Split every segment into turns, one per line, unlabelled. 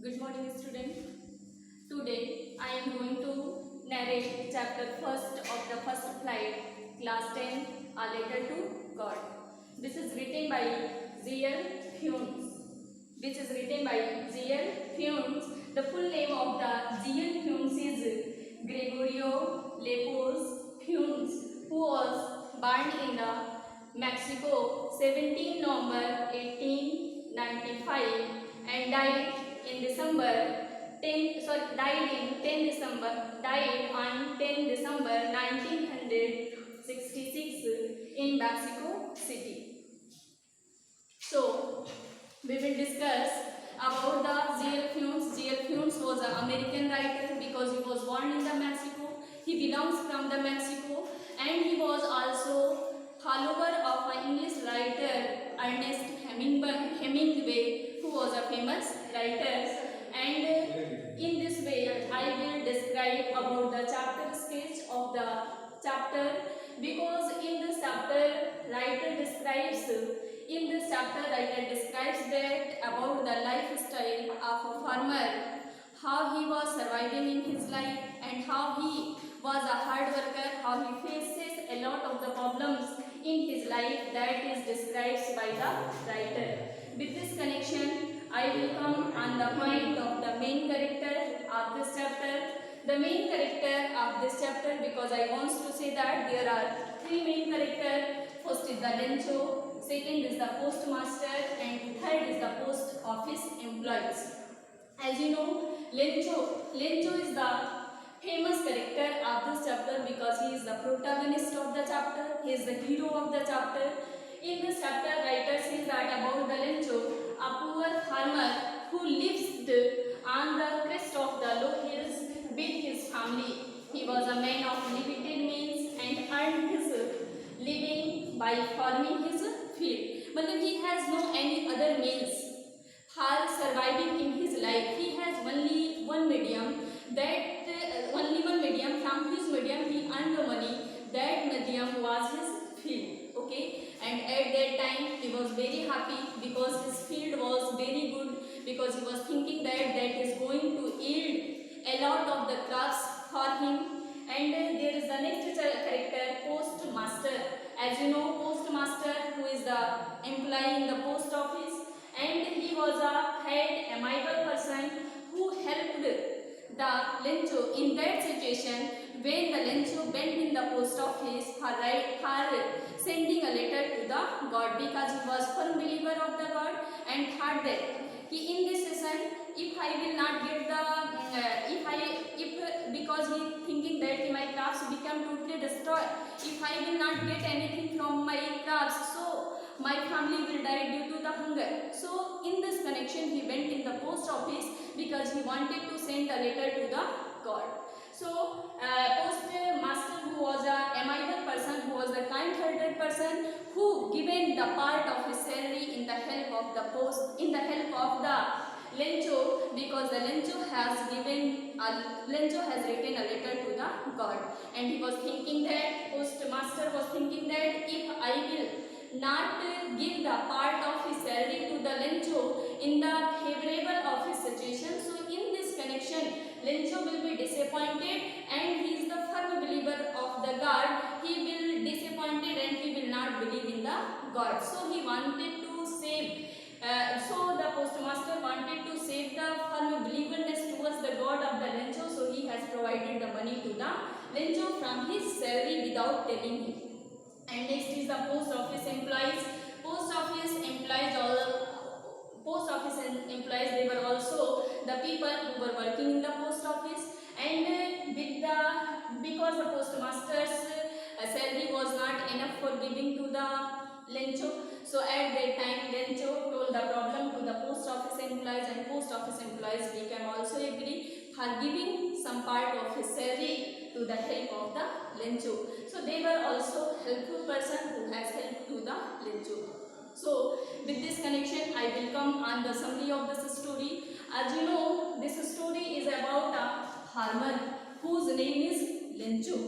Good morning, student. Today I am going to narrate chapter first of the first flight, class 10, A Letter to God. This is written by Z.L. Funes. The full name of the Z.L. Funes is Gregorio Lepos Funes, who was born in the Mexico 17 November 1895 and died on 10 December 1966 in Mexico City. So we will discuss about the Z.L. Funes. Z.L. Funes was an American writer because he was born in the Mexico. He belongs from the Mexico, and he was also follower of an English writer Ernest Hemingway, who was a famous writer. And in this way, I will describe about the chapter sketch of the chapter, because in this chapter writer describes that about the lifestyle of a farmer, how he was surviving in his life and how he was a hard worker, how he faces a lot of the problems in his life, that is described by the writer. With this connection, I will come on the point of the main character of this chapter. The main character of this chapter, because I want to say that there are three main characters. First is the Lencho, second is the postmaster, and third is the post office employees. As you know, Lencho is the famous character of this chapter because he is the protagonist of the chapter. He is the hero of the chapter. In this chapter, writer says that about the Lencho, a poor farmer who lived on the crest of the low hills with his family. He was a man of limited means and earned his living by farming his field. But he has no any other means for surviving in his life. He has only one medium, from his medium he earned the money. That medium was his field. Okay, and at that time he was very happy because his field was very good, because he was thinking that is going to yield a lot of the crops for him. And there is the next character, postmaster. As you know, postmaster, who is the employee in the post office, and he was a amiable person who helped the Lencho in that situation when the Lencho went in the post office for sending a letter to the God, because he was firm believer of the God and thought that in this session, if I will not get because he thinking that my crops become totally destroyed, if I will not get anything from my crops, so my family will die due to the hunger. So in this connection, he went in the post office because he wanted to send a letter to the God. So postmaster, who was a amiable person, who was a kind-hearted person, who given the part of his salary in the help of the Lencho, because the Lencho has written a letter to the God, and he was thinking that, postmaster was thinking that if I will not give the part of his salary to the Lencho in the favorable of his situation, so in this connection Lencho will be disappointed, and he is the firm believer of the God. He will disappointed and he will not believe in the God. So he wanted to save. So the postmaster wanted to save the firm believerness towards the God of the Lencho. So he has provided the money to the Lencho from his salary without telling him. And next is the post office employees. Post office employees, they were also the people who were working in the post office, and because the postmaster's salary was not enough for giving to the Lencho, so at that time Lencho told the problem to the post office employees, and post office employees became also agree for giving some part of his salary to the help of the Lencho. So they were also helpful person who has helped to the Lencho. So with this connection, I will come on the summary of this story. As you know, this story is about a farmer whose name is Lencho.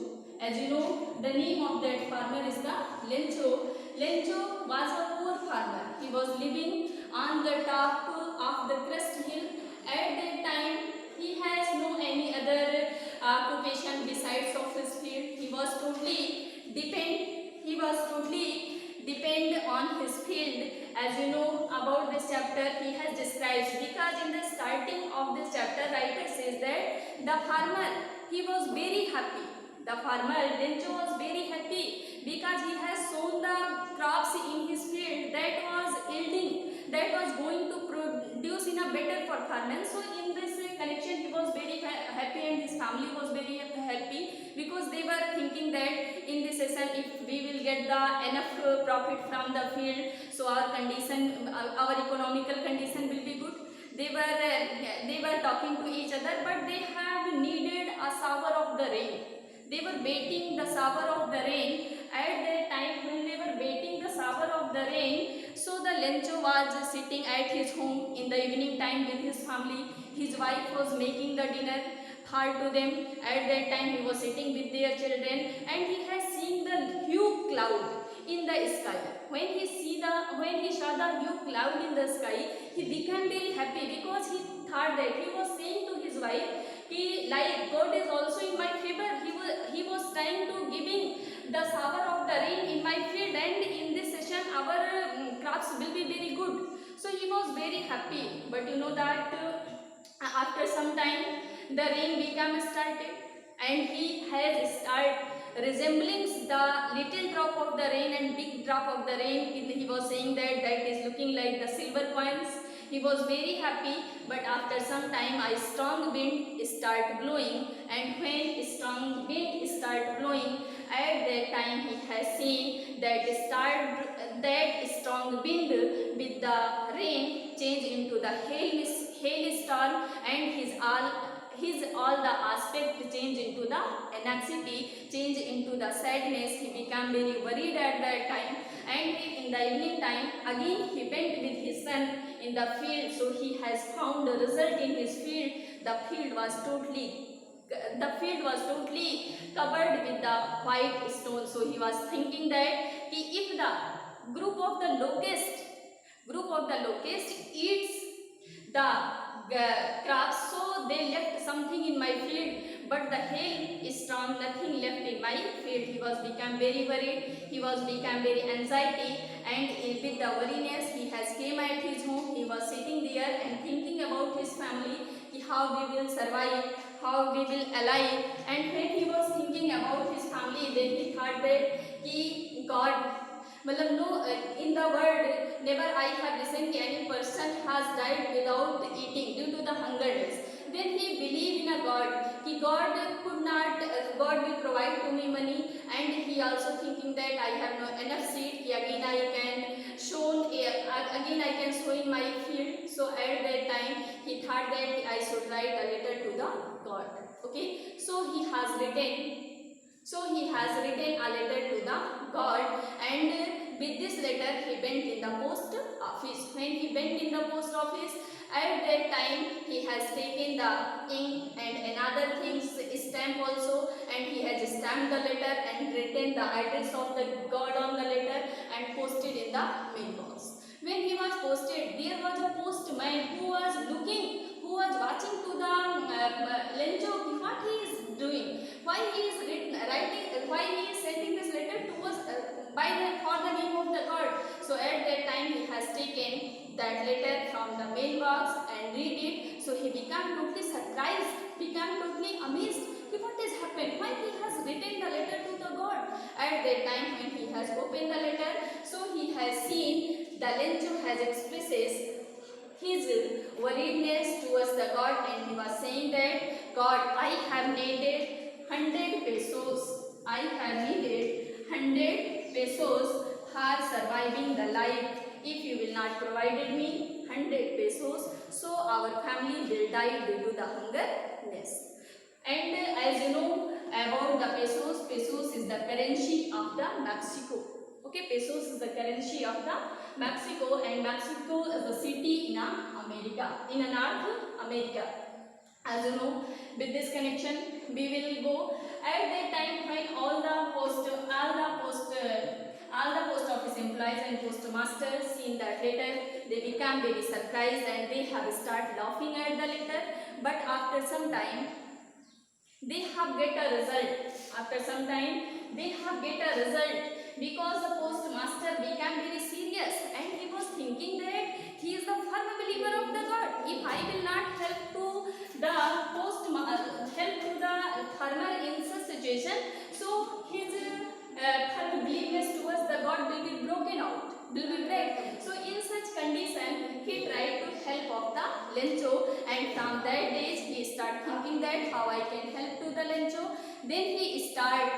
As you know, the name of that farmer is the Lencho. Lencho was a poor farmer. He was living on the top of the crest hill. At the writer says that the farmer, he was very happy. The farmer Lencho was very happy because he has sown the crops in his field that was yielding, that was going to produce in a better performance. So in this connection he was very happy and his family was very happy because they were thinking that in this season if we will get the enough profit from the field, so our condition, our economical condition will be good. They were talking to each other, but they have needed a shower of the rain. They were waiting the shower of the rain. At that time when they were waiting the shower of the rain, so the Lencho was sitting at his home in the evening time with his family. His wife was making the dinner for to them. At that time he was sitting with their children and he has seen the huge cloud in the sky. When he saw the huge cloud in the sky, he became very happy because he thought that he was saying to his wife, like God is also in my favor. He was trying to giving the shower of the rain in my field, and in this session our crops will be very good. So he was very happy. But you know that after some time the rain became started, and he has started resembling the little drop of the rain and big drop of the rain. He was saying that is looking like the silver coins. He was very happy, but after some time a strong wind start blowing, and when strong wind start blowing, at that time he has seen that strong wind with the rain change into the hailstorm, and his all the aspect change into the anxiety, change into the sadness. He became very worried at that time, and in the evening time again he went with his son in the field. So he has found the result in his field. The field was totally covered with the white stone. So he was thinking that if the group of the locust eats the crops, so they left something in my field, but the hail is strong, nothing left in my field. He was become very worried, he was become very anxiety, and with the worriness he has came at his home. He was sitting there and thinking about his family, how we will survive, how we will alive. And when he was thinking about his family, then he thought that God, no, in the world never I have listened any person has died without eating due to the hungerness. Then he believed in a God. God will provide to me money, and he also thinking that I have no enough seed. Again I can sow in my field. So at that time he thought that I should write a letter to the God. Okay, so he has written a letter to the God, and with this letter he went in the post office. When he went in the post office, at that time he has taken the ink and another things, stamp also, and he has stamped the letter and written the address of the God on the letter and posted in the mailbox. When he was posted, there was a postman who was watching to the Lencho, what he is doing, why he is sending this letter to us for the name of the God. So at that time he has taken that letter from the mailbox and read it. So he became totally surprised, became totally amazed. What has happened? Why he has written the letter to the God? At that time when he has opened the letter, so he has seen the Lencho has expresses his worriedness towards the God, and he was saying that God, I have needed 100 pesos. I have needed 100 pesos for surviving the life. If you will not provided me 100 pesos, so our family will die due to the hungerness. And as you know about the pesos, pesos is the currency of the Mexico. Okay, pesos is the currency of the Mexico, and Mexico is the city in America, in North America. As you know, with this connection, we will go at that time when all the post office employees and postmasters seen that letter, they become very surprised and they have started laughing at the letter. But after some time, they have get a result. After some time, they have get a result, because the postmaster became very serious and he was thinking that he is the firm believer of the God. If I will not help to the situation. So his forgiveness towards the God will be broken out, will be break. So in such condition, he tried to help of the Lencho, and from that days he start thinking that how I can help to the Lencho. Then he start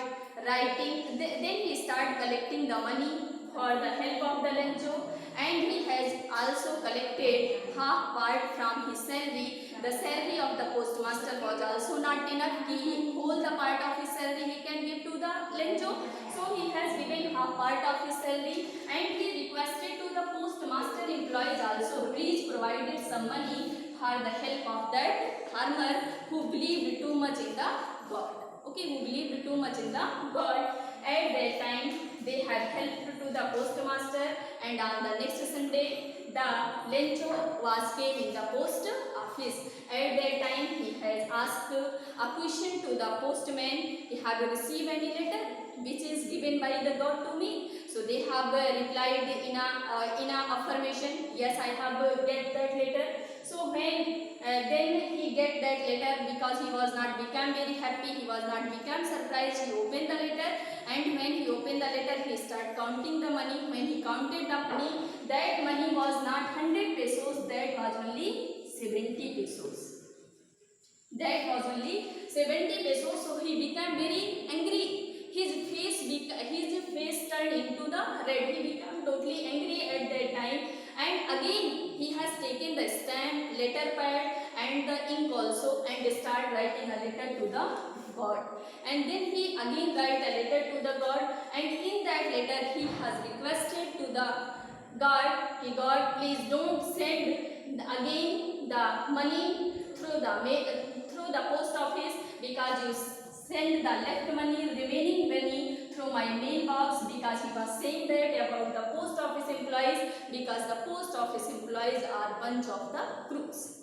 writing. Then he start collecting the money for the help of the Lencho, and he has also collected half part from his salary. The salary of the postmaster was also not enough. He whole the part of his salary he can give to the Lencho. So he has given half part of his salary, and he requested to the postmaster employees also, please provided some money for the help of that farmer who believed too much in the God. Okay, who believed too much in the God. At that time, they had helped to the postmaster, and on the next Sunday, the Lencho was came in the post office. At that time, he has asked a question to the postman, have you received any letter which is given by the God to me? So they have replied in a affirmation, yes, I have get that letter. So when then he get that letter, because he was not become very happy, he was not become surprised, he opened the letter, and when he opened the letter, he start counting the money. When he counted the money, that money was not 100 pesos, that was only 70 pesos. That was only 70 pesos. So he became very angry. His face turned into the red. He became totally angry at that time. And again he has taken the stamp, letter pad, and the ink also, and start writing a letter to the God. And then he again write a letter to the God, and in that letter he has requested to the God, God, please don't send again the money through the post office, because you send the left money, remaining money through my mailbox, because he was saying that about the post office employees, because the post office employees are bunch of the crooks.